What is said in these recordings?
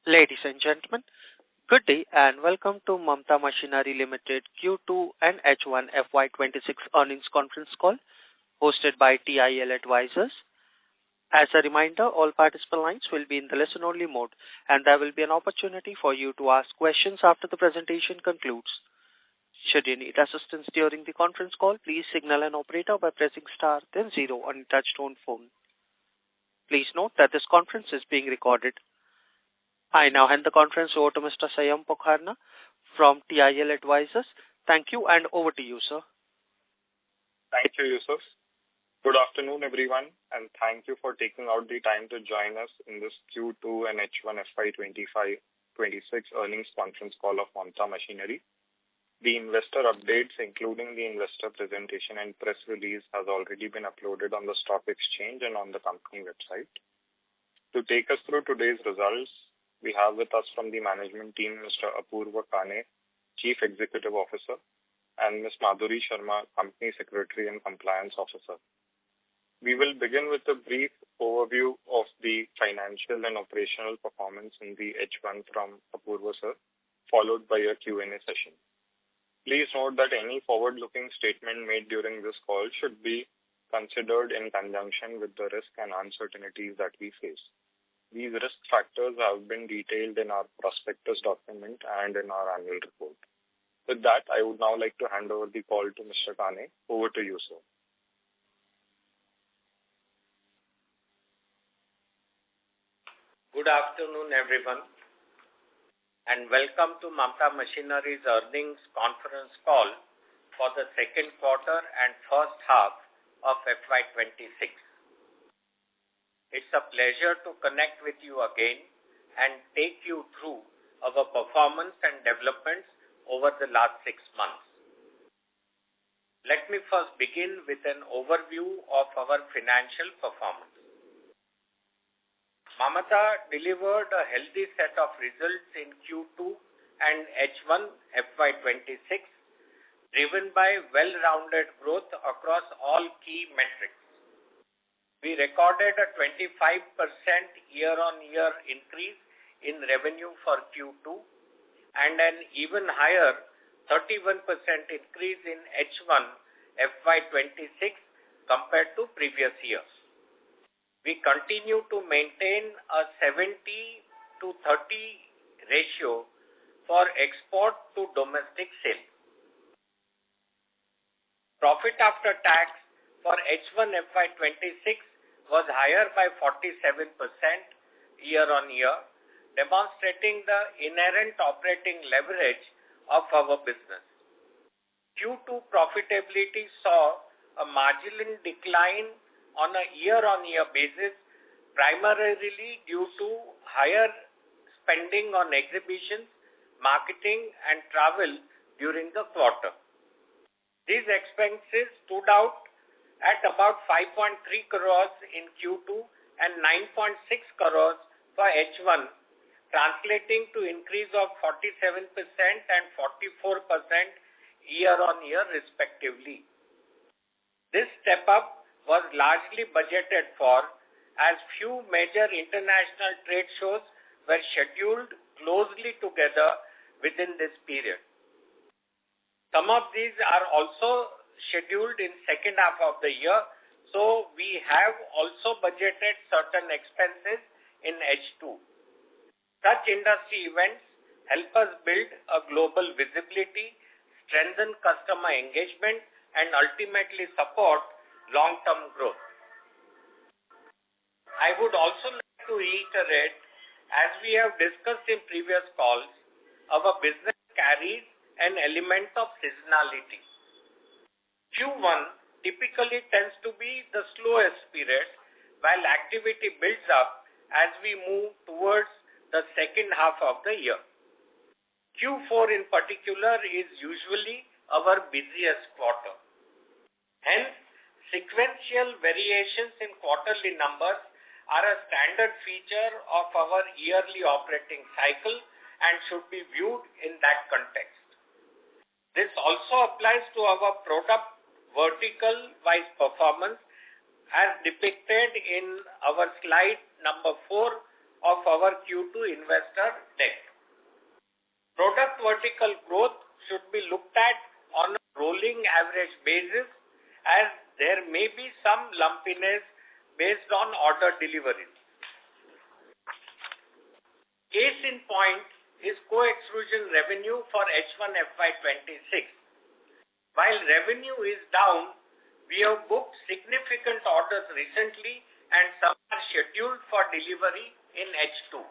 Ladies and gentlemen, good day and welcome to Mamata Machinery Limited Q2 and H1 FY26 earnings conference call hosted by TIL Advisors. As a reminder, all participant lines will be in the listen-only mode, and there will be an opportunity for you to ask questions after the presentation concludes. Should you need assistance during the conference call, please signal an operator by pressing star then zero on your touch-tone phone. Please note that this conference is being recorded. I now hand the conference over to Mr. Sayam Pokharna from TIL Advisors. Thank you, and over to you, sir. Thank you, Yusuf. Good afternoon, everyone, and thank you for taking out the time to join us in this Q2 and H1 FY26 earnings conference call of Mamata Machinery. The investor updates, including the investor presentation and press release, has already been uploaded on the stock exchange and on the company website. To take us through today's results, we have with us from the management team Mr. Apurva Kane, Chief Executive Officer, and Ms. Madhuri Sharma, Company Secretary and Compliance Officer. We will begin with a brief overview of the financial and operational performance in the H1 from Apurva sir, followed by a Q&A session. Please note that any forward-looking statement made during this call should be considered in conjunction with the risk and uncertainties that we face. These risk factors have been detailed in our prospectus document and in our annual report. With that, I would now like to hand over the call to Mr. Kane. Over to you, sir. Good afternoon, everyone, and welcome to Mamata Machinery's earnings conference call for the second quarter and first half of FY26. It's a pleasure to connect with you again and take you through our performance and developments over the last 6 months. Let me first begin with an overview of our financial performance. Mamata delivered a healthy set of results in Q2 and H1 FY26, driven by well-rounded growth across all key metrics. We recorded a 25% year-on-year increase in revenue for Q2 and an even higher 31% increase in H1 FY26 compared to previous years. We continue to maintain a 70 to 30 ratio for export to domestic sales. Profit after tax for H1 FY26 was higher by 47% year-on-year, demonstrating the inherent operating leverage of our business. Q2 profitability saw a marginal decline on a year-on-year basis, primarily due to higher spending on exhibitions, marketing, and travel during the quarter. These expenses stood out at about 5.3 crores in Q2 and 9.6 crores for H1, translating to increase of 47% and 44% year-on-year respectively. This step-up was largely budgeted for, as few major international trade shows were scheduled closely together within this period. Some of these are also scheduled in second half of the year, so we have also budgeted certain expenses in H2. Such industry events help us build a global visibility, strengthen customer engagement, and ultimately support long-term growth. I would also like to reiterate, as we have discussed in previous calls, our business carries an element of seasonality. Q1 typically tends to be the slowest period, while activity builds up as we move towards the second half of the year. Q4 in particular is usually our busiest quarter. Hence, sequential variations in quarterly numbers are a standard feature of our yearly operating cycle and should be viewed in that context. This also applies to our product vertical-wise performance as depicted in our slide number 4 of our Q2 investor deck. Product vertical growth should be looked at on a rolling average basis, as there may be some lumpiness based on order deliveries. Case in point is co-extrusion revenue for H1 FY26. While revenue is down, we have booked significant orders recently and some are scheduled for delivery in H2.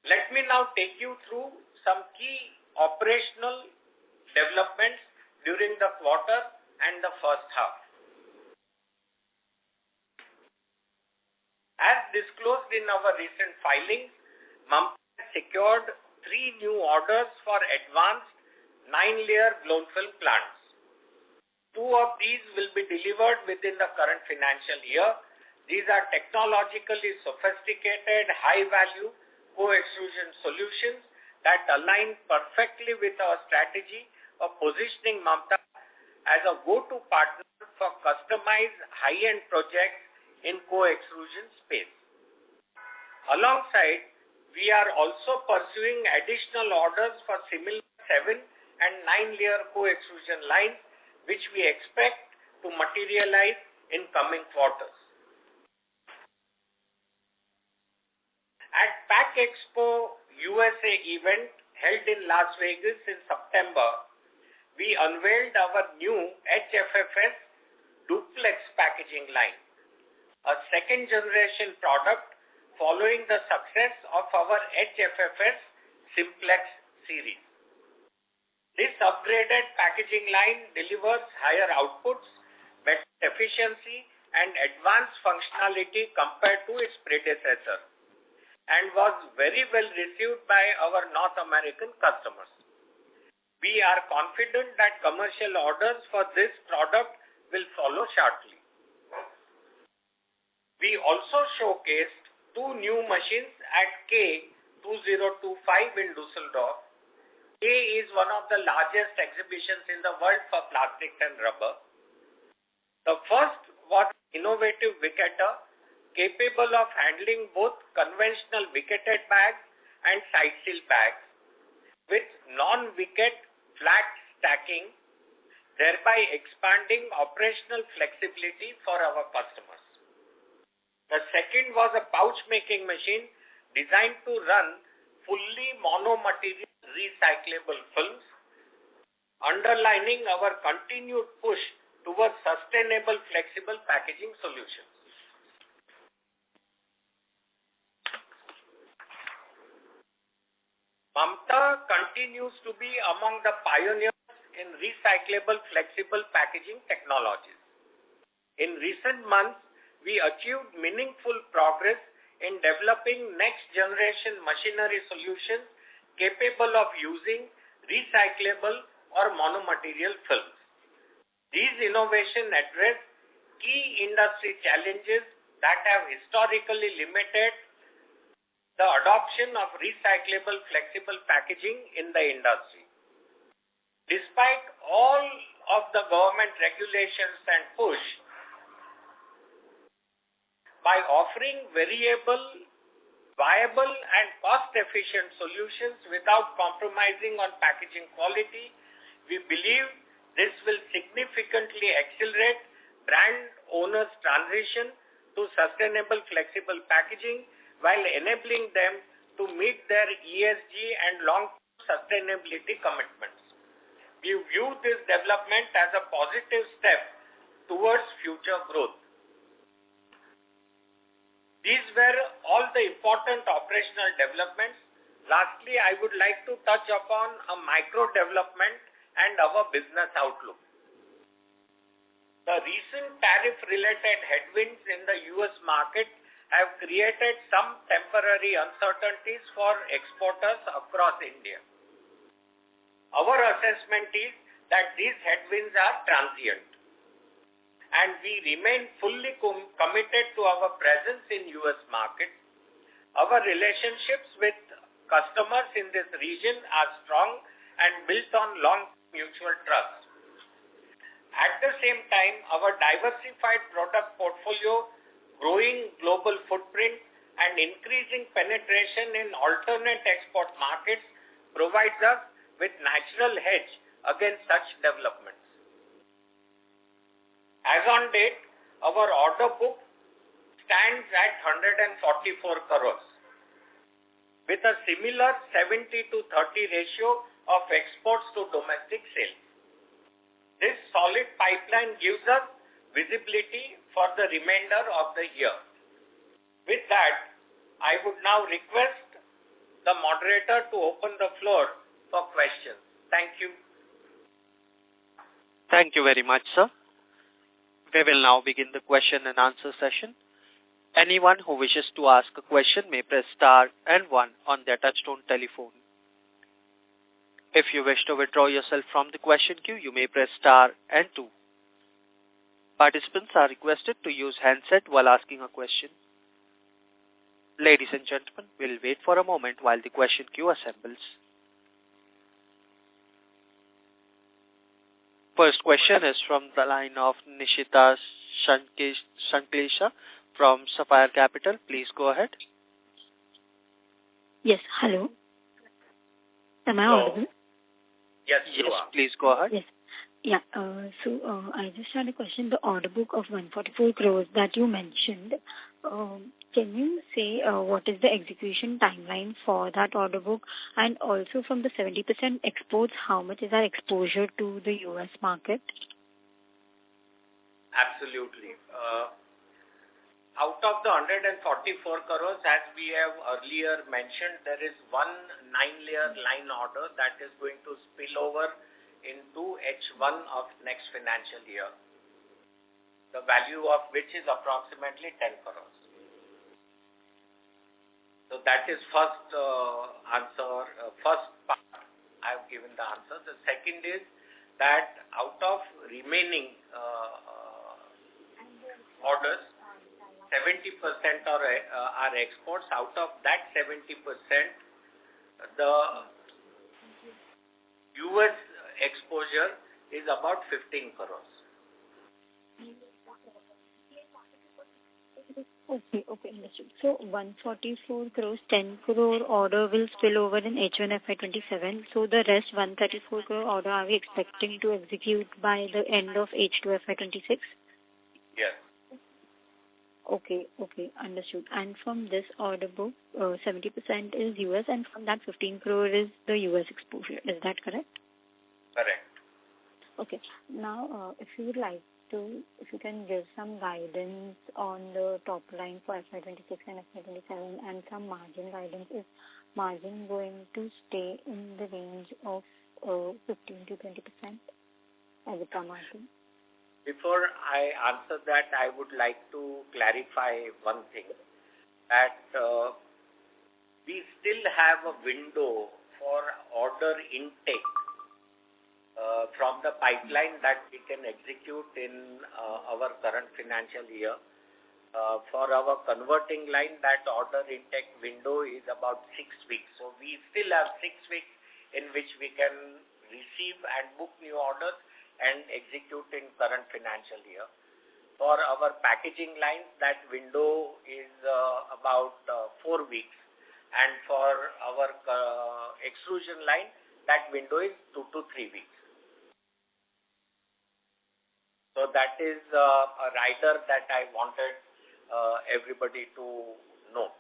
Let me now take you through some key operational developments during the quarter and the first half. As disclosed in our recent filings, Mamata secured 3 new orders for advanced 9-layer blown film plants. 2 of these will be delivered within the current financial year. These are technologically sophisticated, high-value co-extrusion solutions that align perfectly with our strategy of positioning Mamata as a go-to partner for customized high-end projects in co-extrusion space. Alongside, we are also pursuing additional orders for similar 7 and 9-layer co-extrusion lines, which we expect to materialize in coming quarters. At PAC Expo USA event held in Las Vegas in September, we unveiled our new HFFS duplex packaging line, a second-generation product following the success of our HFFS Simplex series. This upgraded packaging line delivers higher outputs, better efficiency, and advanced functionality compared to its predecessor, and was very well received by our North American customers. We are confident that commercial orders for this product will follow shortly. We also showcased 2 new machines at K 2025 in Düsseldorf. K is one of the largest exhibitions in the world for plastics and rubber. The first was innovative wicketer capable of handling both conventional wicketed bags and side seal bags with non-wicket flat stacking, thereby expanding operational flexibility for our customers. The second was a pouch making machine designed to run fully mono-material recyclable films, underlining our continued push towards sustainable flexible packaging solutions. Mamata continues to be among the pioneers in recyclable flexible packaging technologies. In recent months, we achieved meaningful progress in developing next-generation machinery solutions capable of using recyclable or monomaterial films. These innovations address key industry challenges that have historically limited the adoption of recyclable flexible packaging in the industry. Despite all of the government regulations and push, by offering variable, viable and cost-efficient solutions without compromising on packaging quality, we believe this will significantly accelerate brand owners' transition to sustainable flexible packaging while enabling them to meet their ESG and long-term sustainability commitments. We view this development as a positive step towards future growth. These were all the important operational developments. Lastly, I would like to touch upon a micro development and our business outlook. The recent tariff-related headwinds in the US market have created some temporary uncertainties for exporters across India. Our assessment is that these headwinds are transient, and we remain fully committed to our presence in US market. Our relationships with customers in this region are strong and built on long mutual trust. At the same time, our diversified product portfolio, growing global footprint and increasing penetration in alternate export markets provides us with natural hedge against such developments. As on date, our order book stands at 144 crores with a similar 70 to 30 ratio of exports to domestic sales. This solid pipeline gives us visibility for the remainder of the year. With that, I would now request the moderator to open the floor for questions. Thank you. Thank you very much, sir. We will now begin the question and answer session. Anyone who wishes to ask a question may press star and 1 on their touchtone telephone. If you wish to withdraw yourself from the question queue, you may press star and 2. Participants are requested to use handset while asking a question. Ladies and gentlemen, we'll wait for a moment while the question queue assembles. First question is from the line of Nishita Shanklesha from Sapphire Capital. Please go ahead. Yes, hello. Am I audible? Yes, you are. Please go ahead. Yes. Yeah, I just had a question. The order book of 144 crores that you mentioned, can you say what is the execution timeline for that order book? And also from the 70% exports, how much is our exposure to the US market? Absolutely. Out of the 144 crores, as we have earlier mentioned, there is one 9-layer line order that is going to spill over into H1 of next financial year, the value of which is approximately 10 crores. So that is first first part I have given the answer. The second is that out of remaining orders, 70% are exports. Out of that 70%, the US exposure is about 15 crores. Okay, understood. So 144 crores, 10 crore order will spill over in H1 FY27. So the rest 134 crore order are we expecting to execute by the end of H2 FY26? Yes. Okay, understood. And from this order book, 70% is US, and from that 15 crore is the US exposure. Is that correct? Correct. Okay. Now, if you can give some guidance on the top line for FY26 and FY27 and some margin guidance. Is margin going to stay in the range of 15 to 20% EBITDA margin? Before I answer that, I would like to clarify one thing, that we still have a window for order intake from the pipeline that we can execute in our current financial year. For our converting line, that order intake window is about 6 weeks. So we still have 6 weeks in which we can receive and book new orders and execute in current financial year. For our packaging line, that window is about 4 weeks. And for our extrusion line, that window is 2 to 3 weeks. So that is a rider that I wanted everybody to note.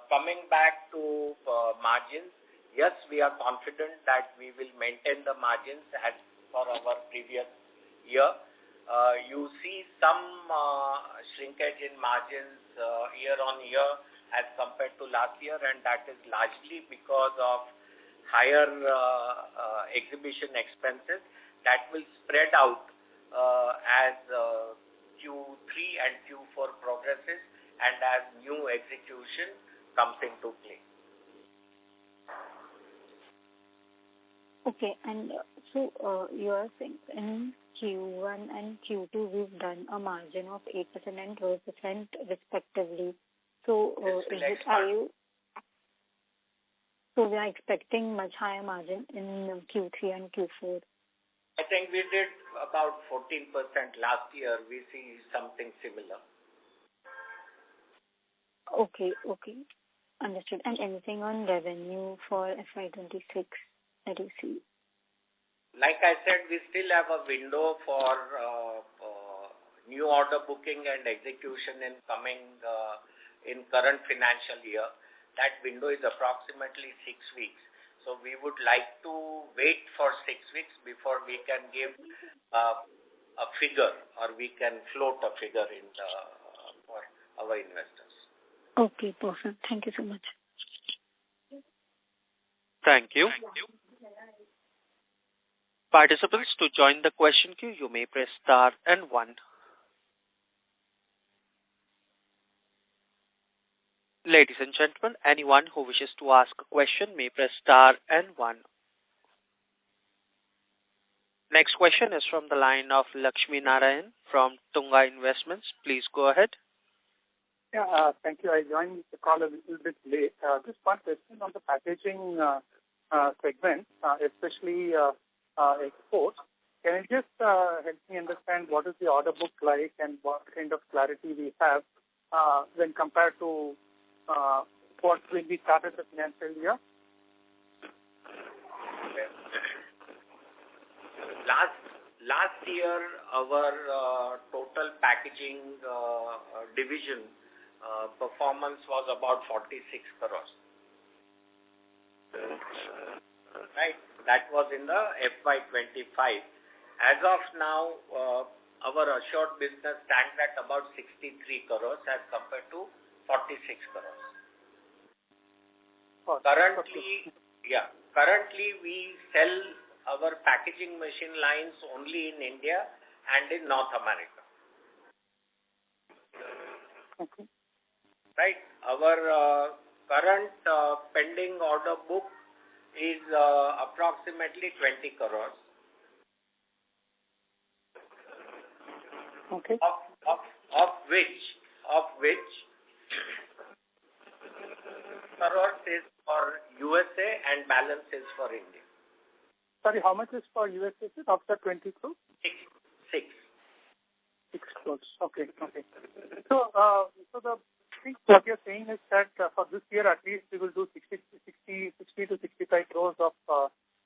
Coming back to margins, yes, we are confident that we will maintain the margins as for our previous year. You see some shrinkage in margins year on year as compared to last year, and that is largely because of higher exhibition expenses that will spread out as Q3 and Q4 progresses and as new execution comes into play. Okay, and so you are saying in Q1 and Q2 we've done a margin of 8% and 12% respectively. So so we are expecting much higher margin in Q3 and Q4. I think we did about 14% last year. We see something similar. Okay. Understood. And anything on revenue for FY26 that you see? Like I said, we still have a window for new order booking and execution in current financial year. That window is approximately 6 weeks. So we would like to wait for 6 weeks before we can give a figure, or we can float a figure for our investors. Okay, perfect. Thank you so much. Thank you. Participants, to join the question queue, you may press star and 1. Ladies and gentlemen, anyone who wishes to ask a question may press star and 1. Next question is from the line of Lakshmi Narayan from Tunga Investments. Please go ahead. Yeah, thank you. I joined the call a little bit late. Just one question on the packaging segment, especially exports. Can you just help me understand what is the order book like and what kind of clarity we have when compared to when we started the financial year? Last year, our total packaging division performance was about 46 crores. Right? That was in the FY25. As of now, our assured business stands at about 63 crores as compared to 46 crores. Currently we sell our packaging machine lines only in India and in North America. Okay. Right? Our current pending order book is approximately 20 crores. Okay. Of which crores is for USA and balance is for India. Sorry, how much is for USA of the 20 crores? 6 crores. Okay. So the thing what you're saying is that for this year at least we will do 60 to 65 crores of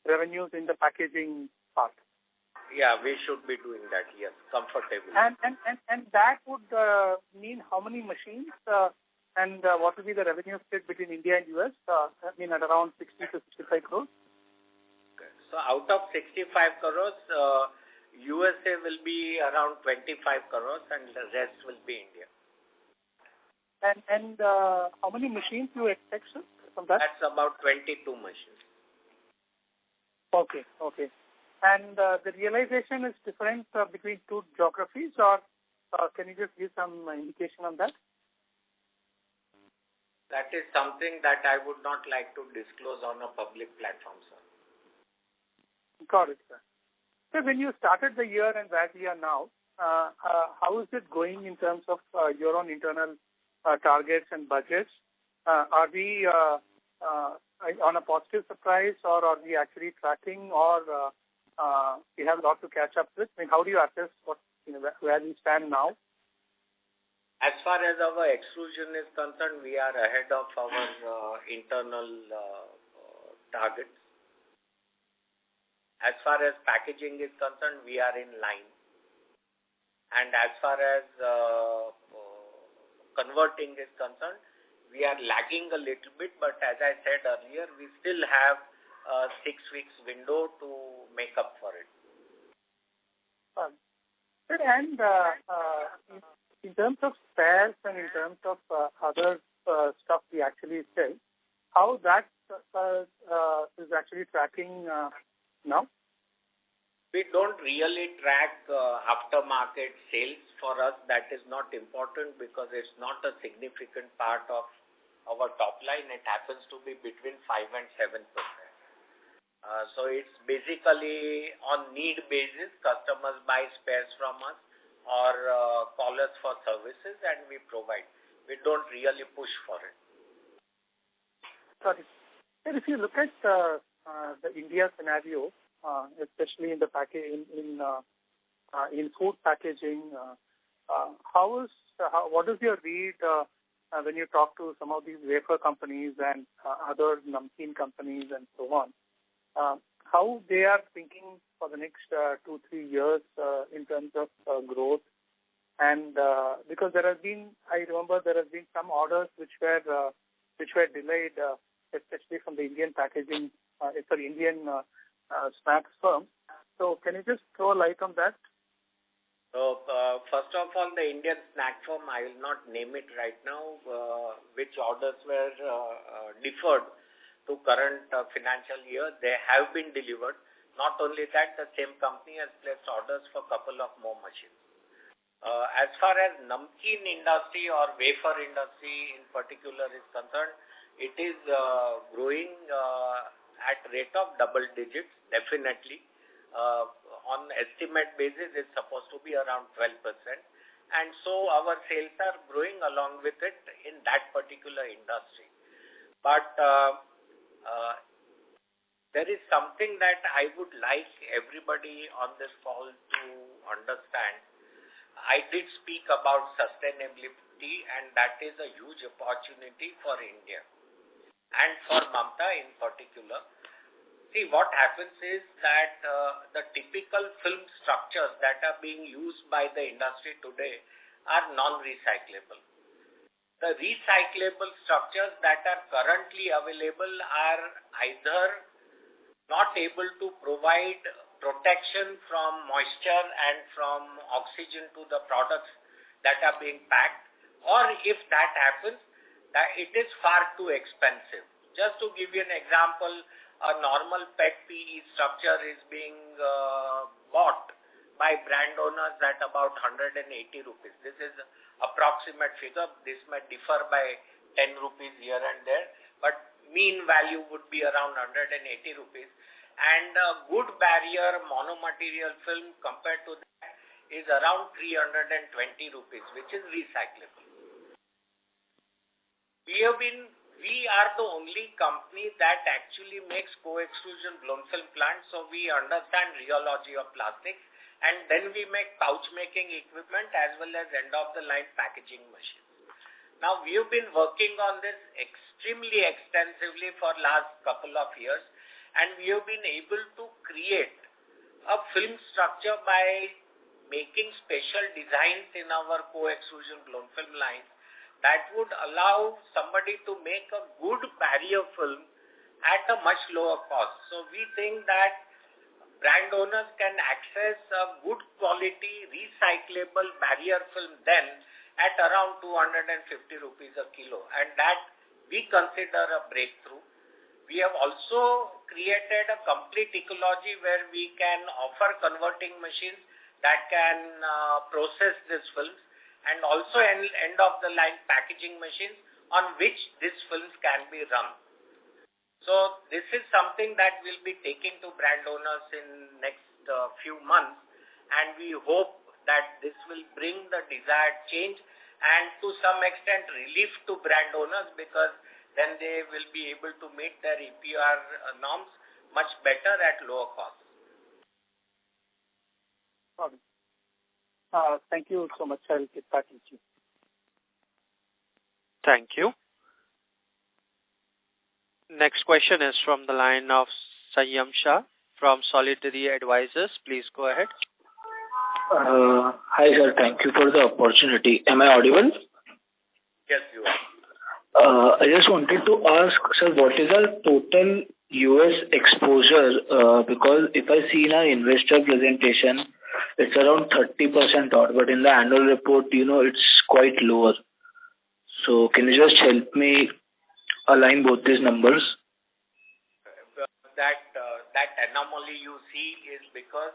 revenues in the packaging part. Yeah, we should be doing that, yes, comfortably. And that would mean how many machines and what will be the revenue split between India and US? At around 60 to 65 crores. Okay. So out of 65 crores, USA will be around 25 crores and the rest will be India. And how many machines you expect, sir, from that? That's about 22 machines. Okay. And the realization is different between two geographies, or can you just give some indication on that? That is something that I would not like to disclose on a public platform, sir. Got it, sir. So when you started the year and where we are now, how is it going in terms of your own internal targets and budgets? Are we on a positive surprise, or are we actually tracking, or we have a lot to catch up with? How do you assess where we stand now? As far as our extrusion is concerned, we are ahead of our internal targets. As far as packaging is concerned, we are in line. And as far as converting is concerned, we are lagging a little bit, but as I said earlier, we still have a 6 weeks window to make up for it. And in terms of spares and in terms of other stuff we actually sell, how that is actually tracking now? We don't really track aftermarket sales. For us, that is not important because it's not a significant part of our top line. It happens to be between 5 and 7%. So it's basically on need basis. Customers buy spares from us or call us for services and we provide. We don't really push for it. Sorry. And if you look at the India scenario, especially in the in food packaging, what is your read when you talk to some of these wafer companies and other namkeen companies and so on, how they are thinking for the next 2-3 years in terms of growth. And because I remember there has been some orders which were delayed, especially from the Indian Indian snacks firm. So can you just throw a light on that? So, first of all, the Indian snack firm, I will not name it right now, which orders were deferred to current financial year. They have been delivered. Not only that, the same company has placed orders for a couple of more machines. As far as namkeen industry or wafer industry in particular is concerned, it is growing at rate of double digits, definitely. On estimate basis, it's supposed to be around 12%. And so our sales are growing along with it in that particular industry. But there is something that I would like everybody on this call to understand. I did speak about sustainability, and that is a huge opportunity for India and for Mamata in particular. See, what happens is that the typical film structures that are being used by the industry today are non-recyclable. The recyclable structures that are currently available are either not able to provide protection from moisture and from oxygen to the products that are being packed, or if that happens, that it is far too expensive. Just to give you an example, a normal PET PE structure is being bought by brand owners at about 180 rupees. This is approximate figure. This may differ by 10 rupees here and there, but mean value would be around 180 rupees. And a good barrier monomaterial film compared to that is around 320 rupees, which is recyclable. We are the only company that actually makes co-extrusion blown film plants, so we understand rheology of plastics, and then we make pouch making equipment as well as end-of-the-line packaging machines. Now, we have been working on this extremely extensively for last couple of years, and we have been able to create a film structure by making special designs in our co-extrusion blown film lines that would allow somebody to make a good barrier film at a much lower cost. So we think that brand owners can access a good quality recyclable barrier film then at around 250 rupees a kilo, and that we consider a breakthrough. We have also created a complete ecology where we can offer converting machines that can process these films, and also end-of-the-line packaging machines on which these films can be run. So this is something that we'll be taking to brand owners in next few months, and we hope that this will bring the desired change and to some extent relief to brand owners, because then they will be able to meet their EPR norms much better at lower cost. Okay. Thank you so much. I'll get back with you. Thank you. Next question is from the line of Sayyam Shah from Solidary Advisors. Please go ahead. Hi, sir. Thank you for the opportunity. Am I audible? Yes, you are. I just wanted to ask, sir, what is our total US exposure? Because if I see in our investor presentation, it's around 30% odd, but in the annual report, it's quite lower. So can you just help me align both these numbers? That anomaly you see is because,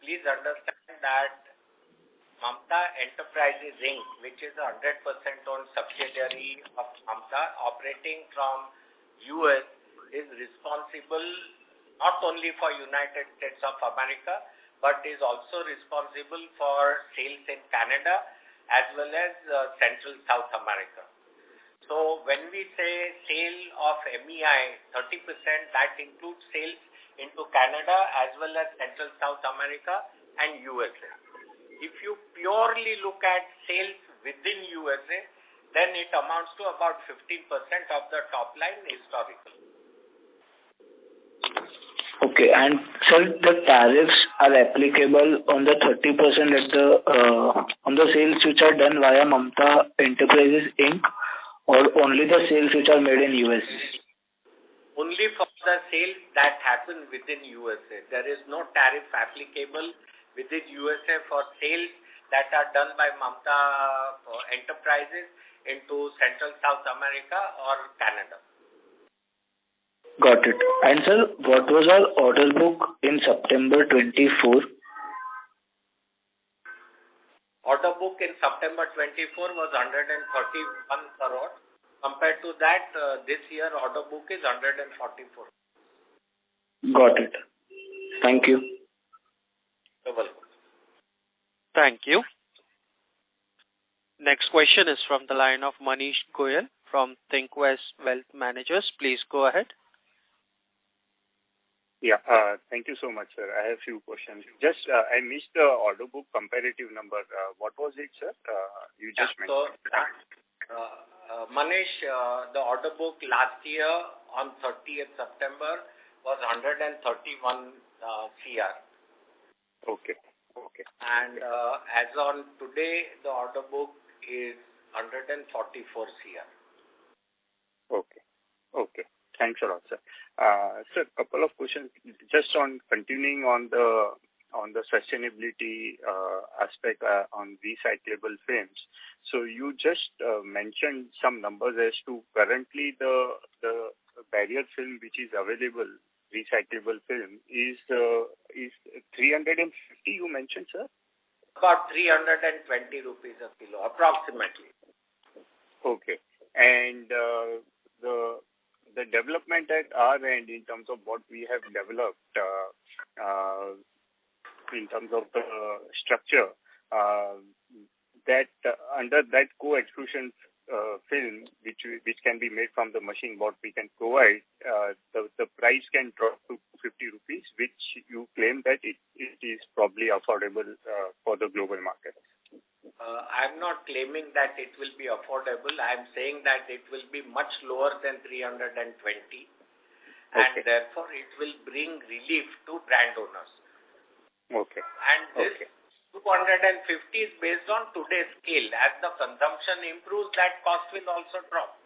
please understand that Mamata Enterprises Inc., which is a 100% owned subsidiary of Mamata operating from US, is responsible not only for United States of America, but is also responsible for sales in Canada as well as Central South America. So when we say sale of MEI 30%, that includes sales into Canada as well as Central South America and USA. If you purely look at sales within USA, then it amounts to about 15% of the top line historical. Okay. And sir, the tariffs are applicable on the 30% at the on the sales which are done via Mamata Enterprises Inc. or only the sales which are made in US? Only for the sales that happen within USA. There is no tariff applicable within USA for sales that are done by Mamata Enterprises into Central South America or Canada. Got it. And sir, what was our order book in September 24? Order book in September 24 was 131 crore. Compared to that, this year order book is 144. Got it. Thank you. You're welcome. Thank you. Next question is from the line of Manish Goyal from ThinkWest Wealth Managers. Please go ahead. Yeah, thank you so much, sir. I have a few questions. Just, I missed the order book comparative number. What was it, sir? You just mentioned. So, Manish, the order book last year on 30th September was 131 CR. Okay. Okay. And as on today, the order book is 144 CR. Okay. Okay. Thanks a lot, sir. Sir, couple of questions just on continuing on the sustainability aspect on recyclable films. So you just mentioned some numbers as to currently the barrier film which is available, recyclable film is 350 you mentioned, sir? About 320 rupees a kilo, approximately. Okay. And the development at our end in terms of what we have developed in terms of the structure, that under that co-extrusion film which can be made from the machine, what we can provide, the price can drop to 50 rupees, which you claim that it is probably affordable for the global market. I'm not claiming that it will be affordable. I'm saying that it will be much lower than 320, and therefore it will bring relief to brand owners. Okay. And this 250 is based on today's scale. As the consumption improves, that cost will also drop.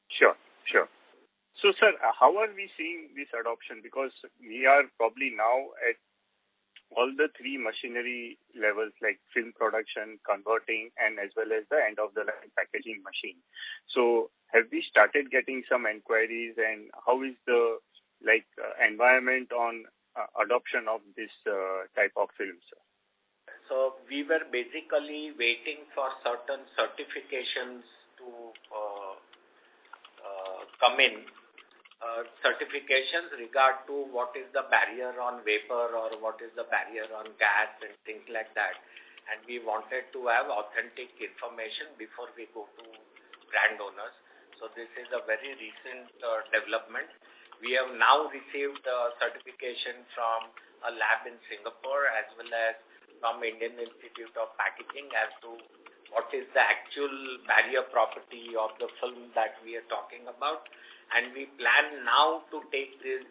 Sure, sure. So, sir, how are we seeing this adoption? Because we are probably now at all the three machinery levels like film production, converting, and as well as the end of the line packaging machine. So have we started getting some inquiries, and how is the environment on adoption of this type of films? So we were basically waiting for certain certifications to come in. Certifications regard to what is the barrier on vapor or what is the barrier on gas and things like that. And we wanted to have authentic information before we go to brand owners. So this is a very recent development. We have now received certification from a lab in Singapore as well as from Indian Institute of Packaging as to what is the actual barrier property of the film that we are talking about. And we plan now to take this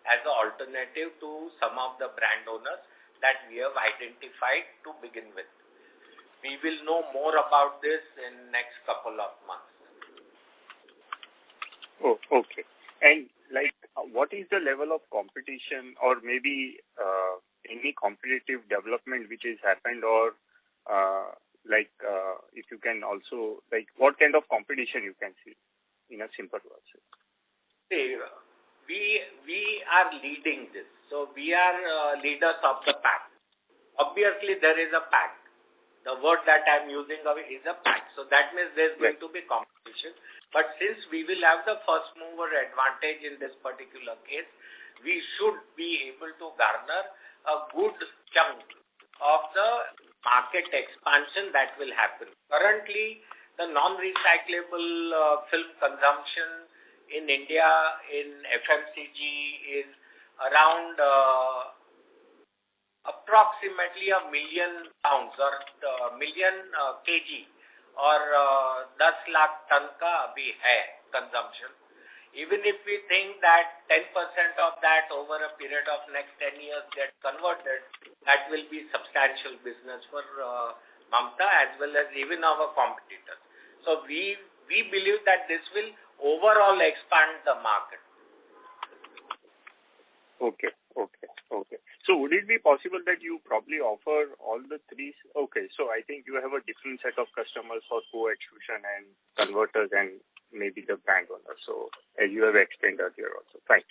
as an alternative to some of the brand owners that we have identified to begin with. We will know more about this in next couple of months. Oh, okay. And what is the level of competition or maybe any competitive development which has happened or if you can also, what kind of competition you can see? In a simple word. See, we are leading this. So we are leaders of the pack. Obviously, there is a pack. The word that I'm using is a pack. So that means there's going to be competition. But since we will have the first mover advantage in this particular case, we should be able to garner a good chunk of the market expansion that will happen. Currently, the non-recyclable film consumption in India in FMCG is around approximately 1 million pounds or million kg और 10 lakh ton का अभी है consumption. Even if we think that 10% of that over a period of next 10 years get converted, that will be substantial business for Mamata as well as even our competitors. So we believe that this will overall expand the market. Okay. So would it be possible that you probably offer all the three? Okay, so I think you have a different set of customers for co-extrusion and converters and maybe the brand owner. So as you have explained earlier also, fine.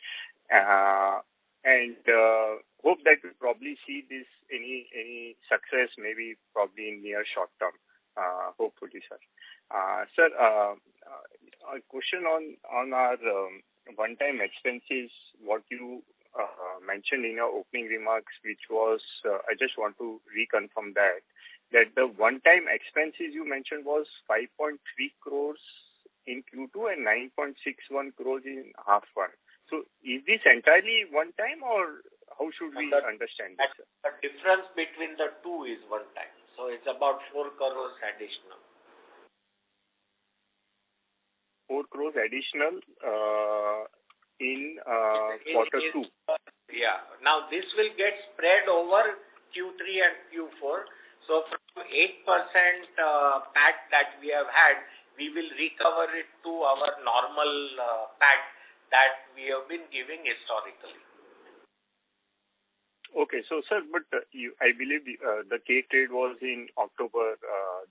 And hope that we probably see this any success maybe probably in near short term. Hopefully, sir. Sir, a question on our one-time expenses, what you mentioned in your opening remarks, which was, I just want to reconfirm that the one-time expenses you mentioned was 5.3 crores in Q2 and 9.61 crores in half one. So is this entirely one time or how should we understand this? The difference between the two is one time. So it's about 4 crores additional. 4 crores additional in quarter two. Yeah. Now this will get spread over Q3 and Q4. So from 8% PAT that we have had, we will recover it to our normal PAT that we have been giving historically. Okay, so sir, but I believe the K trade was in October,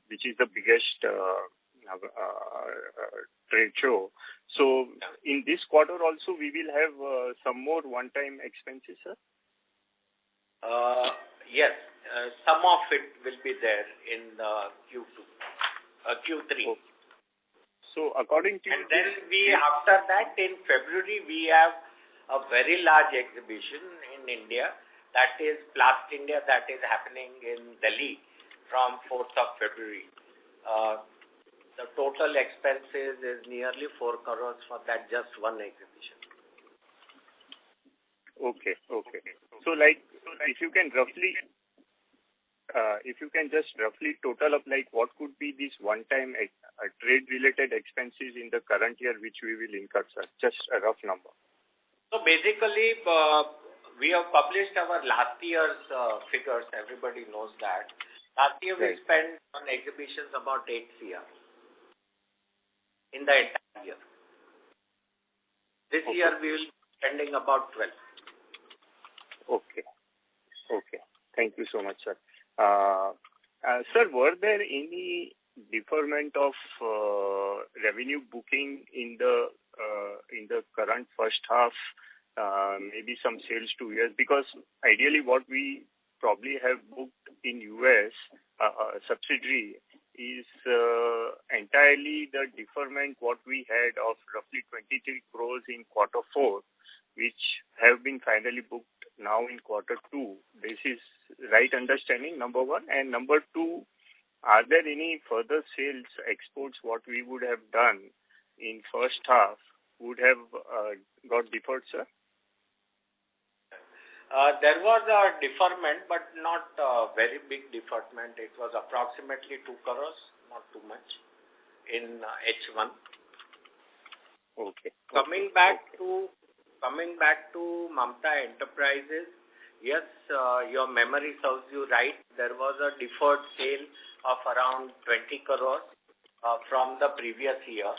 which is the biggest trade show. So in this quarter also we will have some more one-time expenses, sir? Yes, some of it will be there in Q3. Okay. So according to and then after that in February we have a very large exhibition in India, that is Blast India, that is happening in Delhi from 4th of February. The total expenses is nearly 4 crores for that just one exhibition. Okay. So if you can just roughly total up like what could be this one-time trade related expenses in the current year which we will incur, sir? Just a rough number. So basically, we have published our last year's figures. Everybody knows that. Last year we spent on exhibitions about 8 crore in the entire year. This year we will be spending about 12. Okay. Thank you so much, sir. Sir, were there any deferment of revenue booking in the current first half? Maybe some sales to US, because ideally what we probably have booked in US subsidiary is entirely the deferment what we had of roughly 23 crores in quarter 4, which have been finally booked now in quarter 2. This is right understanding, number one. And number two, are there any further sales exports what we would have done in first half would have got deferred, sir? There was a deferment, but not a very big deferment. It was approximately 2 crores, not too much, in H1. Okay. Coming back to Mamata Enterprises, yes, your memory serves you right. There was a deferred sale of around 20 crores from the previous year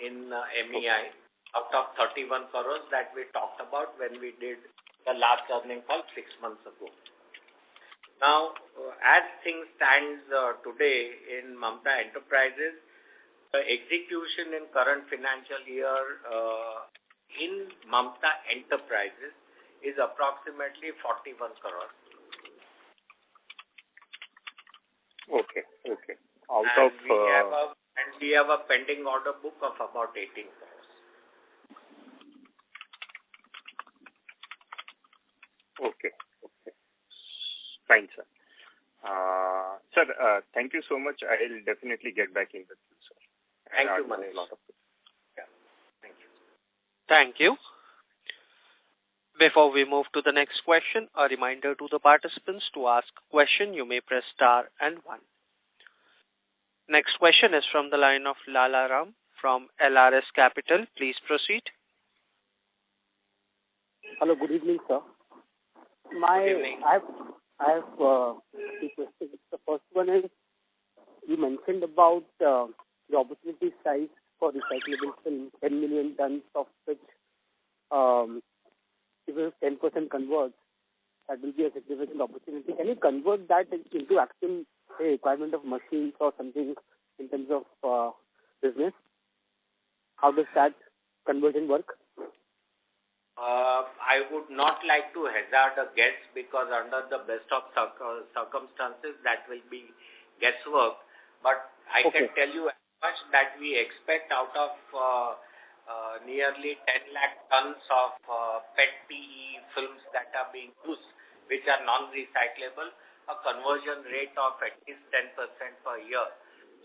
in MEI, out of 31 crores that we talked about when we did the last earning call 6 months ago. Now, as things stand today in Mamata Enterprises, the execution in current financial year in Mamata Enterprises is approximately 41 crores. Okay. We have a pending order book of about 18 crores. Okay. Fine, sir. Sir, thank you so much. I'll definitely get back in with you, sir. Thank you, Manish. Thank you. Thank you. Before we move to the next question, a reminder to the participants to ask question, you may press star and 1. Next question is from the line of Lala Ram from LRS Capital. Please proceed. Hello, good evening, sir. Good evening. I have two questions. The first one is, you mentioned about the opportunity size for recyclable film, 10 million tons, of which if it is 10% converts, that will be a significant opportunity. Can you convert that into actual requirement of machines or something in terms of business? How does that conversion work? I would not like to hazard a guess because under the best of circumstances that will be guesswork. But I can tell you as much that we expect out of nearly 10 lakh tons of PET PE films that are being used, which are non-recyclable, a conversion rate of at least 10% per year.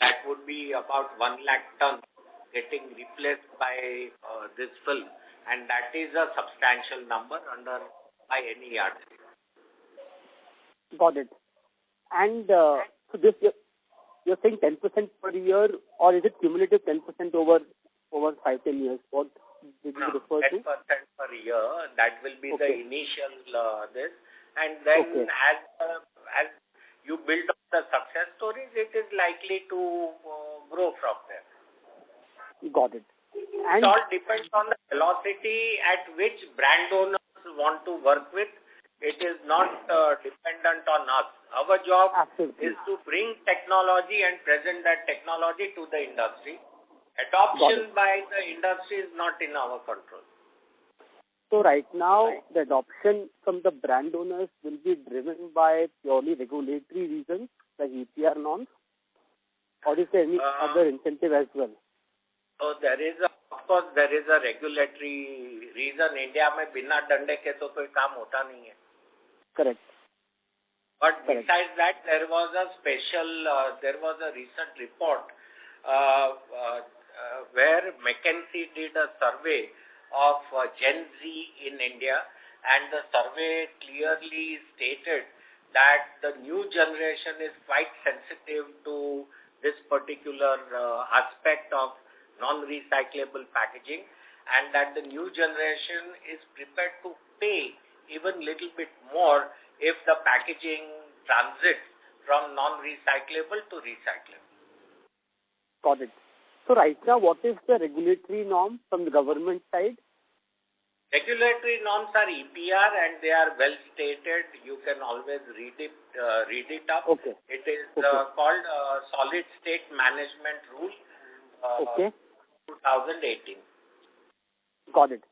That would be about 1 lakh tons getting replaced by this film. And that is a substantial number by any yardstick. Got it. And so this, you're saying 10% per year, or is it cumulative 10% over 5-10 years? What did you refer to? 10% per year. That will be the initial this. And then as you build up the success stories, it is likely to grow from there. Got it. It all depends on the velocity at which brand owners want to work with. It is not dependent on us. Our job is to bring technology and present that technology to the industry. Adoption by the industry is not in our control. So right now, the adoption from the brand owners will be driven by purely regulatory reasons, like EPR norms, or is there any other incentive as well? So there is a regulatory reason. India में बिना डंडे के तो कोई काम होता नहीं है. Correct. But besides that, there was a recent report where McKinsey did a survey of Gen Z in India, and the survey clearly stated that the new generation is quite sensitive to this particular aspect of non-recyclable packaging, and that the new generation is prepared to pay even little bit more if the packaging transits from non-recyclable to recyclable. Got it. So right now, what is the regulatory norm from the government side? Regulatory norms are EPR, and they are well stated. You can always read it up. Okay. It is called Solid State Management Rule 2018. Got it.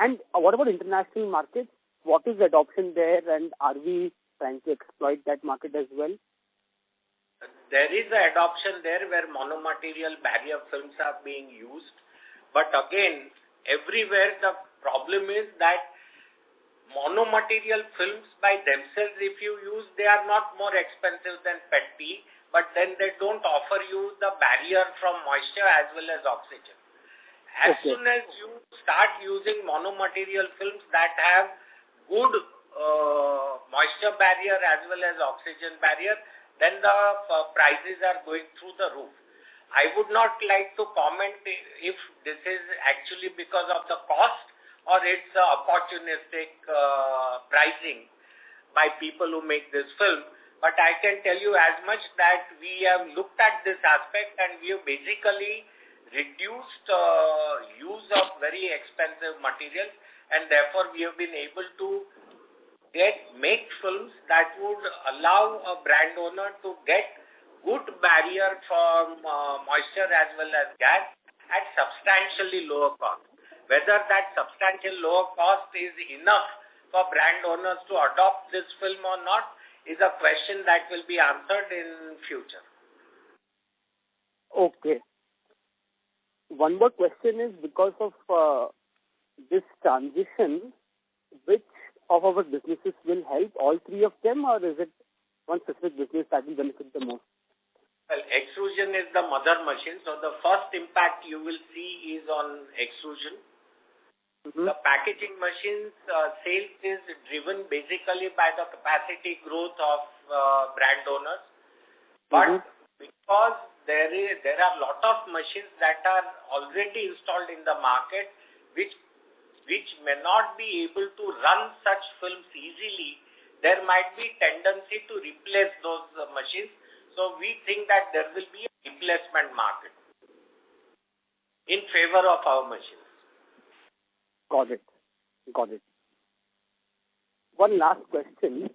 And what about international markets? What is the adoption there, and are we trying to exploit that market as well? There is an adoption there where monomaterial barrier films are being used. But again, everywhere the problem is that monomaterial films by themselves, if you use, they are not more expensive than PET PE, but then they don't offer you the barrier from moisture as well as oxygen. As soon as you start using monomaterial films that have good moisture barrier as well as oxygen barrier, then the prices are going through the roof. I would not like to comment if this is actually because of the cost or it's opportunistic pricing by people who make this film. But I can tell you as much that we have looked at this aspect, and we have basically reduced use of very expensive materials, and therefore we have been able to make films that would allow a brand owner to get good barrier from moisture as well as gas at substantially lower cost. Whether that substantial lower cost is enough for brand owners to adopt this film or not is a question that will be answered in future. Okay. One more question is, because of this transition, which of our businesses will help, all three of them, or is it one specific business that will benefit the most? Well, extrusion is the mother machine, so the first impact you will see is on extrusion. The packaging machines sales is driven basically by the capacity growth of brand owners. But because there are a lot of machines that are already installed in the market which may not be able to run such films easily. There might be tendency to replace those machines. So we think that there will be a replacement market in favor of our machines. Got it. One last question.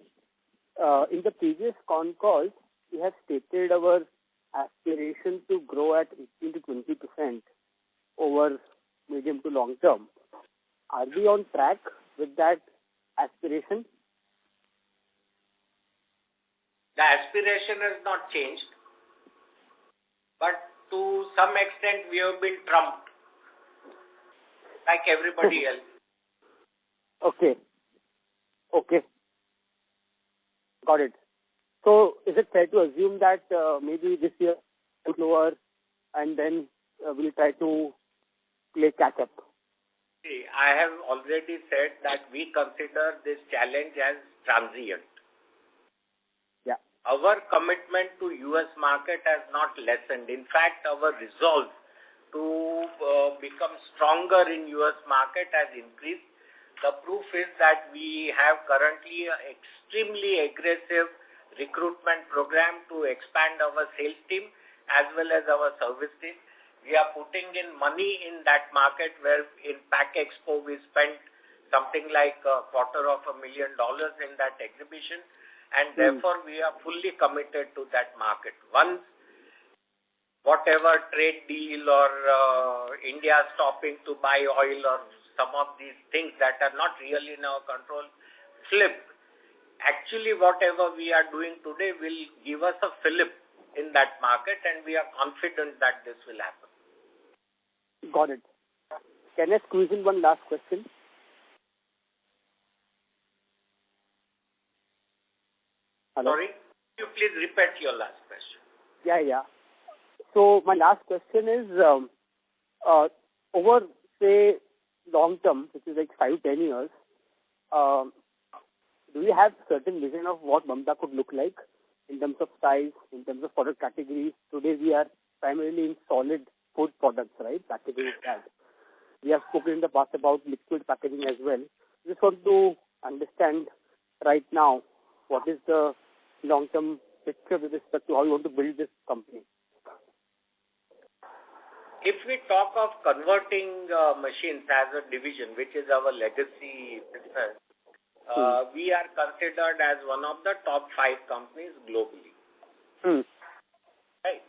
In the previous con calls, we have stated our aspiration to grow at 18 to 20% over medium to long term. Are we on track with that aspiration? The aspiration has not changed, but to some extent we have been trumped like everybody else. Okay. Got it. So is it fair to assume that maybe this year lower and then we'll try to play catch up? See, I have already said that we consider this challenge as transient. Yeah. Our commitment to US market has not lessened. In fact, our resolve to become stronger in US market has increased. The proof is that we have currently an extremely aggressive recruitment program to expand our sales team as well as our service team. We are putting in money in that market where in Pack Expo we spent something like $250,000 in that exhibition, and therefore we are fully committed to that market. Once whatever trade deal or India stopping to buy oil or some of these things that are not really in our control flip, actually whatever we are doing today will give us a fillip in that market, and we are confident that this will happen. Got it. Can I squeeze in one last question? Hello? Sorry? Could you please repeat your last question? Yeah. So my last question is, over, say, long term, which is like 5-10 years, do you have certain vision of what Mamata could look like in terms of size, in terms of product categories? Today we are primarily in solid food products, right? Packaging. We have spoken in the past about liquid packaging as well. Just want to understand right now what is the long-term picture with respect to how you want to build this company. If we talk of converting machines as a division, which is our legacy business, we are considered as one of the top 5 companies globally. Right?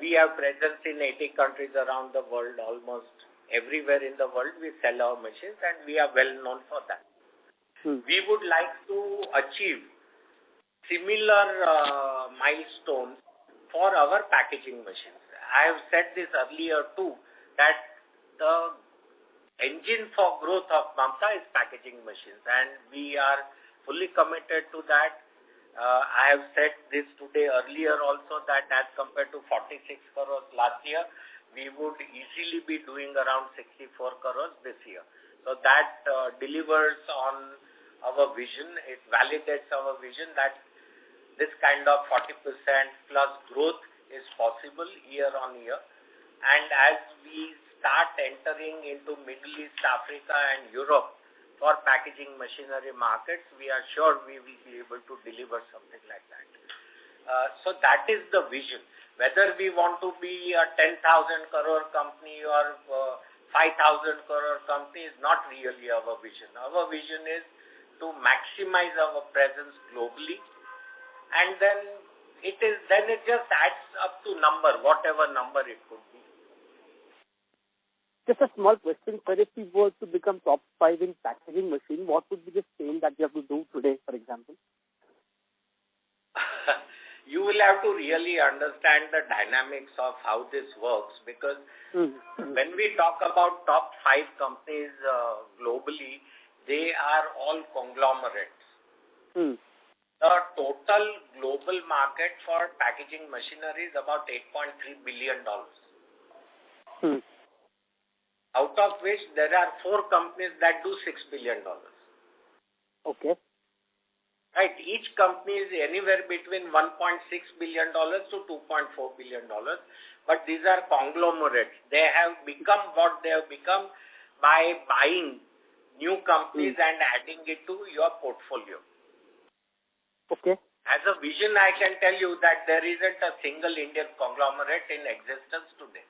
We have presence in 80 countries around the world. Almost everywhere in the world we sell our machines, and we are well known for that. We would like to achieve similar milestones for our packaging machines. I have said this earlier too, that the engine for growth of Mamata is packaging machines, and we are fully committed to that. I have said this today earlier also, that as compared to 46 crores last year, we would easily be doing around 64 crores this year. So that delivers on our vision. It validates our vision that this kind of 40% plus growth is possible year on year. And as we start entering into Middle East, Africa and Europe for packaging machinery markets, we are sure we will be able to deliver something like that. So that is the vision. Whether we want to be a 10,000 crore company or 5,000 crore company is not really our vision. Our vision is to maximize our presence globally, and then it just adds up to number, whatever number it could be. Just a small question, sir. If we were to become top 5 in packaging machine, what would be the sale that you have to do today, for example? You will have to really understand the dynamics of how this works, because when we talk about top 5 companies globally, they are all conglomerates. The total global market for packaging machinery is about $8.3 billion. Out of which there are 4 companies that do $6 billion. Okay. Right. Each company is anywhere between $1.6 billion to $2.4 billion. But these are conglomerates. They have become what they have become by buying new companies and adding it to your portfolio. Okay. As a vision, I can tell you that there isn't a single Indian conglomerate in existence today.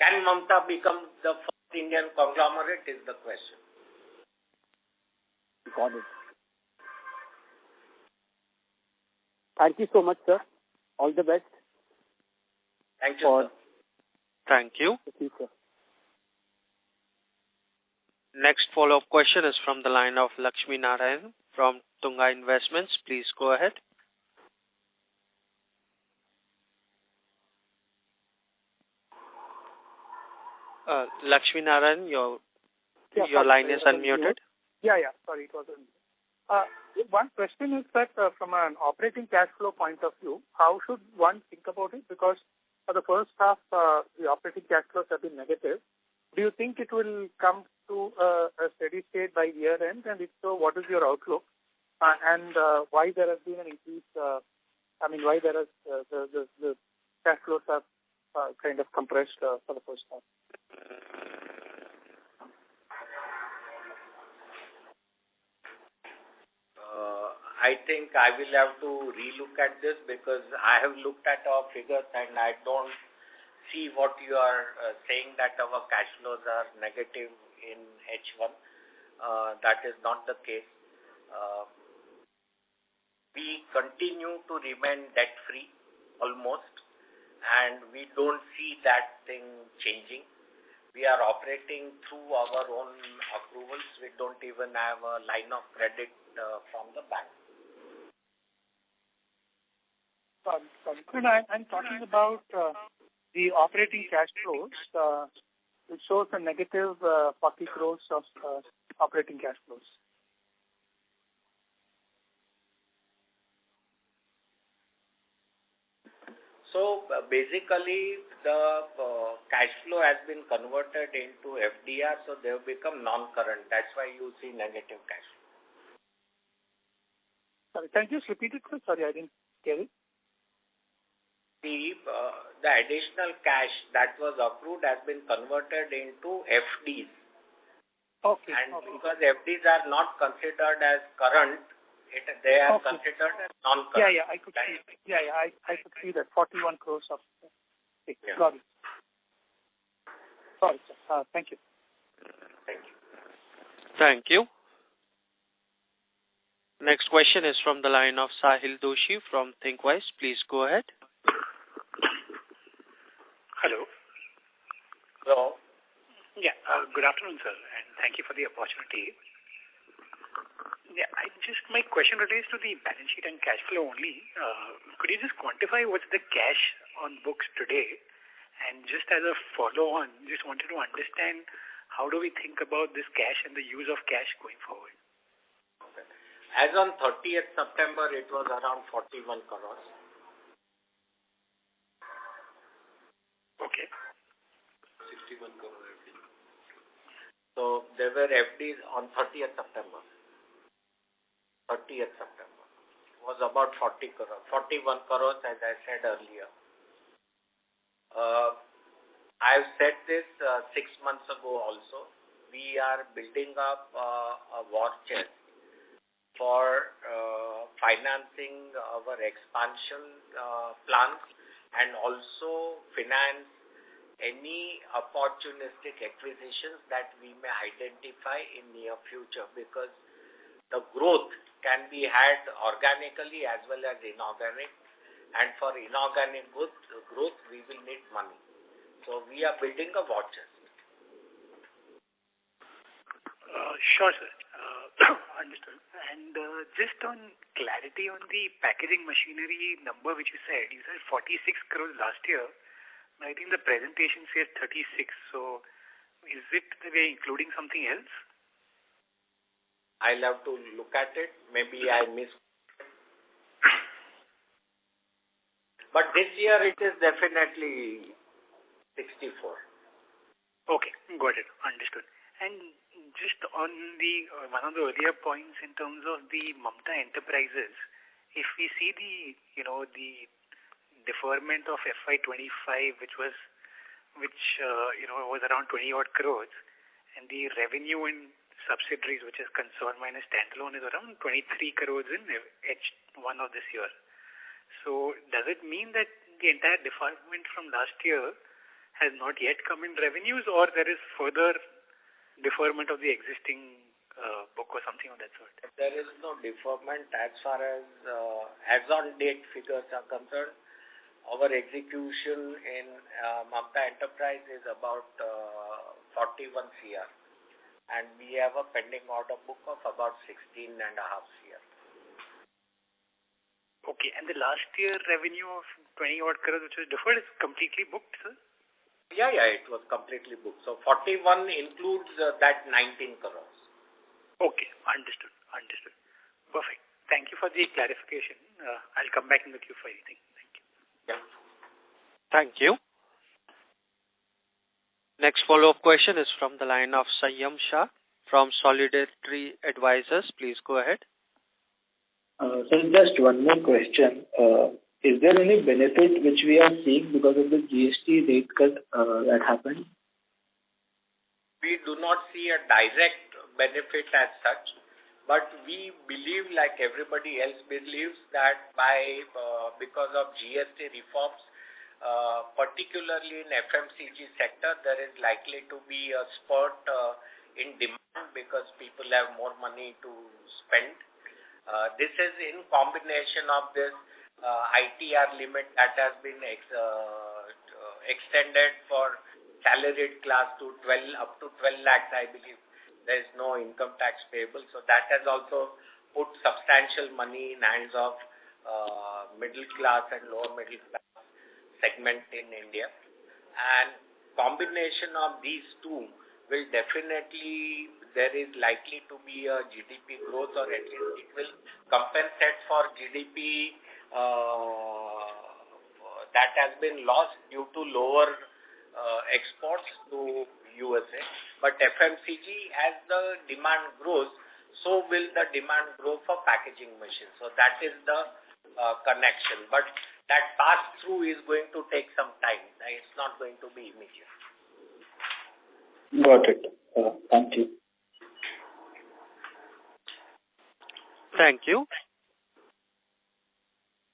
Can Mamata become the first Indian conglomerate is the question. Got it. Thank you so much, sir. All the best. Thank you, sir. Thank you. The future. Next follow-up question is from the line of Lakshmi Narayan from Tunga Investments. Please go ahead. Lakshmi Narayan, your line is unmuted. Yeah. Sorry, it wasn't. One question is that from an operating cash flow point of view, how should one think about it? Because for the first half, the operating cash flows have been negative. Do you think it will come to a steady state by year end? And if so, what is your outlook? And why there has been an increase? Why there is the cash flows have kind of compressed for the first half? I think I will have to relook at this because I have looked at our figures and I don't see what you are saying that our cash flows are negative in H1. That is not the case. We continue to remain debt-free almost, and we don't see that thing changing. We are operating through our own approvals. We don't even have a line of credit from the bank. I'm talking about the operating cash flows. It shows a negative 40 crores of operating cash flows. So basically, the cash flow has been converted into FDR, so they have become non-current. That's why you see negative cash flow. Sorry, can you just repeat it, sir? Sorry, I didn't get it. The additional cash that was accrued has been converted into FDs. Okay. And because FDs are not considered as current, they are considered as non-current. Yeah, I could see. I could see that 41 crores of. Okay, got it. Sorry, sir. Thank you. Thank you. Thank you. Next question is from the line of Sahil Doshi from ThinkWise. Please go ahead. Hello. Hello. Yeah. Good afternoon, sir, and thank you for the opportunity. Yeah, my question relates to the balance sheet and cash flow only. Could you just quantify what's the cash on books today? And just as a follow-on, just wanted to understand how do we think about this cash and the use of cash going forward? Okay. As on 30th September, it was around 41 crores. Okay. 61 crore FD. So there were FDs on 30th September. 30th September was about 40 crores, 41 crores as I said earlier. I've said this 6 months ago also. We are building up a war chest for financing our expansion plans and also finance any opportunistic acquisitions that we may identify in near future, because the growth can be had organically as well as inorganic, and for inorganic growth we will need money. So we are building a war chest. Sure, sir. Understood. And just on clarity on the packaging machinery number which you said 46 crores last year. I think the presentation says 36. So is it we're including something else? I'll have to look at it. Maybe I missed. But this year it is definitely 64. Okay, got it. Understood. And just on in the one of the earlier points in terms of the Mamata Enterprises, if we see the deferment of FY25, which was around 20 odd crores, and the revenue in subsidiaries, which is consolidated minus standalone, is around 23 crores in H1 of this year. So does it mean that the entire deferment from last year has not yet come in revenues, or there is further deferment of the existing book or something of that sort? There is no deferment as far as on date figures are concerned. Our execution in Mamata Enterprise is about 41 CR, and we have a pending order book of about 16.5 CR. Okay, and the last year revenue of 20 odd crores, which was deferred, is completely booked, sir? Yeah, it was completely booked. So 41 includes that 19 crores. Okay, understood. Perfect. Thank you for the clarification. I'll come back in the queue for anything. Thank you. Yeah. Thank you. Next follow-up question is from the line of Sayyam Shah from Solidarity Advisors. Please go ahead. So just one more question. Is there any benefit which we are seeing because of the GST rate cut that happened? We do not see a direct benefit as such, but we believe, like everybody else believes, that because of GST reforms, particularly in FMCG sector, there is likely to be a spurt in demand because people have more money to spend. This is in combination of this ITR limit that has been extended for salaried class to up to 12 lakhs, I believe. There is no income tax payable. So that has also put substantial money in hands of middle class and lower middle class segment in India. And combination of these two will definitely, there is likely to be a GDP growth, or at least it will compensate for GDP that has been lost due to lower exports to USA. But FMCG, as the demand grows, so will the demand grow for packaging machines. So that is the connection. But that pass-through is going to take some time. It's not going to be immediate. Got it. Thank you. Thank you.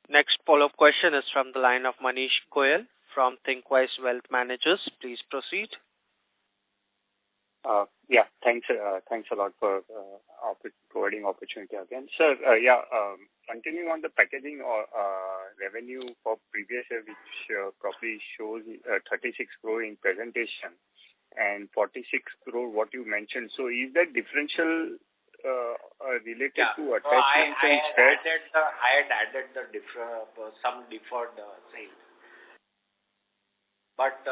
Next follow-up question is from the line of Manish Goyal from Thinkwise Wealth Managers. Please proceed. Thanks a lot for providing opportunity again. Sir, continuing on the packaging revenue for previous year, which probably shows 36 crore in presentation and 46 crore what you mentioned. So is that differential related to attachment and spares? I had added some deferred sales. But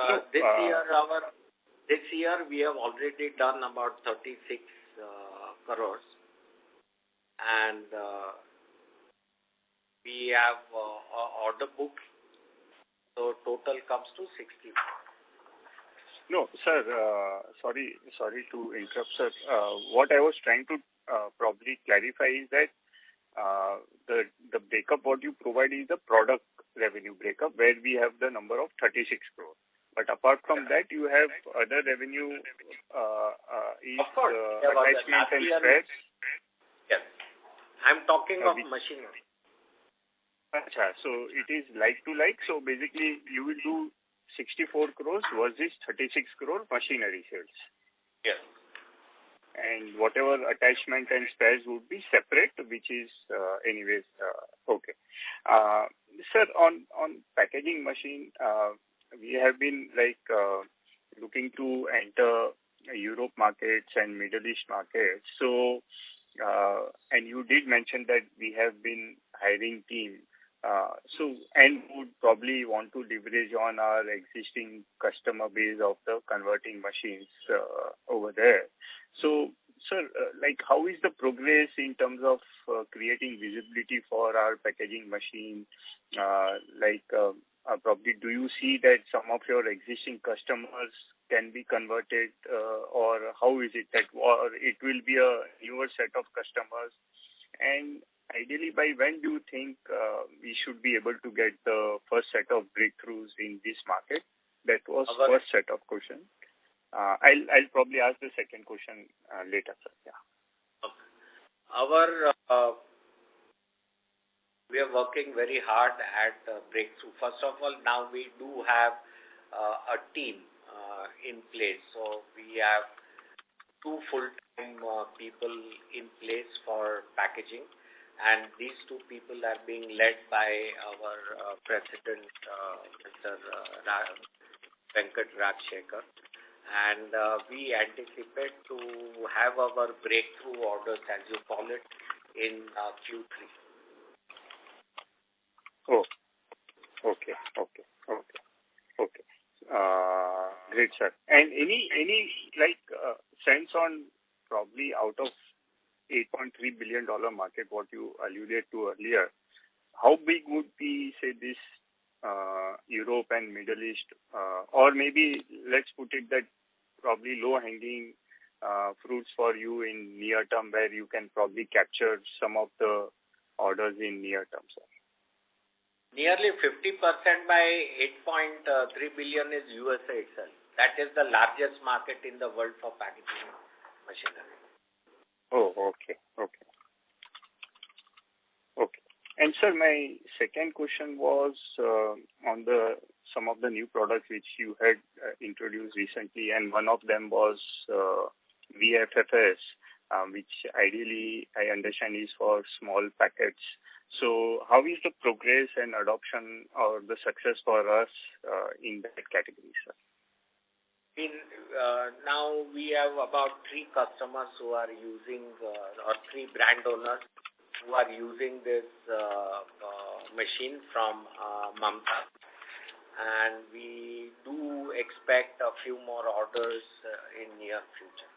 this year we have already done about 36 crores, and we have order book, so total comes to 60. No, sir. Sorry to interrupt, sir. What I was trying to probably clarify is that the breakup what you provide is the product revenue breakup, where we have the number of 36 crore. But apart from that, you have other revenue attachment and spares. Yes, I'm talking of machinery. So it is like to like. So basically, you will do 64 crores versus 36 crore machinery sales. Yes. And whatever attachment and spares would be separate, which is anyways okay. Sir, on packaging machine, we have been looking to enter Europe markets and Middle East markets. So, and you did mention that we have been hiring team. And would probably want to leverage on our existing customer base of the converting machines over there. So, sir, how is the progress in terms of creating visibility for our packaging machine? probably do you see that some of your existing customers can be converted, or how is it that, or it will be a newer set of customers? And ideally, by when do you think we should be able to get the first set of breakthroughs in this market? That was first set of questions. I'll probably ask the second question later, sir. Yeah. We are working very hard at breakthrough. First of all, now we do have a team in place. So we have 2 full-time people in place for packaging, and these 2 people are being led by our president, Mr. Venkat Rajshekar. And we anticipate to have our breakthrough orders, as you call it, in Q3. Oh, okay. Great, sir. And any sense on probably out of $8.3 billion market, what you alluded to earlier, how big would be, say, this Europe and Middle East, or maybe let's put it that probably low-hanging fruits for you in near term, where you can probably capture some of the orders in near term, sir? Nearly 50% by 8.3 billion is USA itself. That is the largest market in the world for packaging machinery. Oh, okay. And sir, my second question was on some of the new products which you had introduced recently, and one of them was VFFS, which ideally I understand is for small packets. So how is the progress and adoption or the success for us in that category, sir? Now we have about 3 customers who are using, or 3 brand owners who are using this machine from Mamata, and we do expect a few more orders in near future.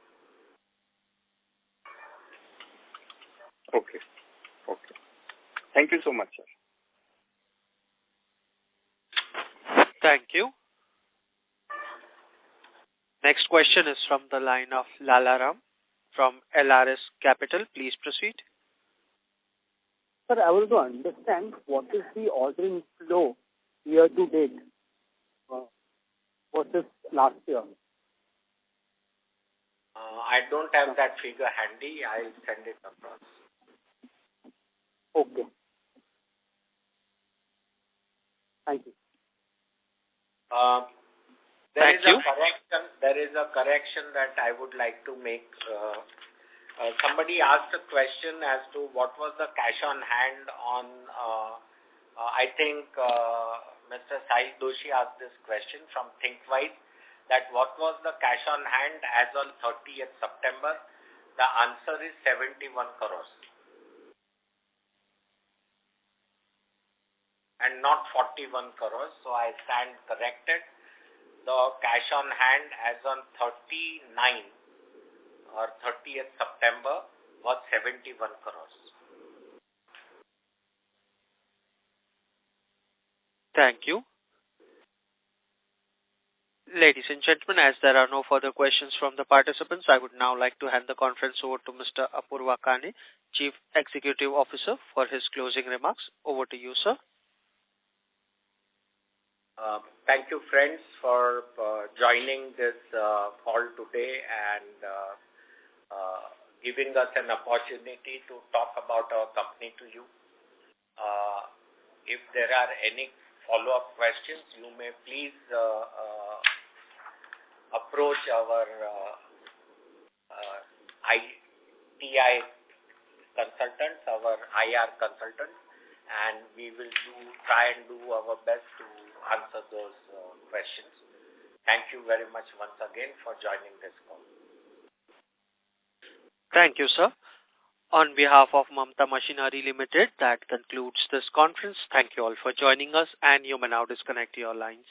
Okay. Thank you so much, sir. Thank you. Next question is from the line of Lalaram from LRS Capital. Please proceed. Sir, I want to understand what is the ordering flow year to date versus last year. I don't have that figure handy. I'll send it across. Okay. Thank you. There is a correction that I would like to make. Somebody asked a question as to what was the cash on hand on, I think Mr. Sai Doshi asked this question from ThinkWise, that what was the cash on hand as on 30th September? The answer is 71 crores. And not 41 crores, so I stand corrected. The cash on hand as on 30th September was 71 crores. Thank you. Ladies and gentlemen, as there are no further questions from the participants, I would now like to hand the conference over to Mr. Apurva Kane, Chief Executive Officer, for his closing remarks. Over to you, sir. Thank you, friends, for joining this call today and giving us an opportunity to talk about our company to you. If there are any follow-up questions, you may please approach our TI consultants, our IR consultants, and we will try and do our best to answer those questions. Thank you very much once again for joining this call. Thank you, sir. On behalf of Mamata Machinery Limited, that concludes this conference. Thank you all for joining us, and you may now disconnect your lines.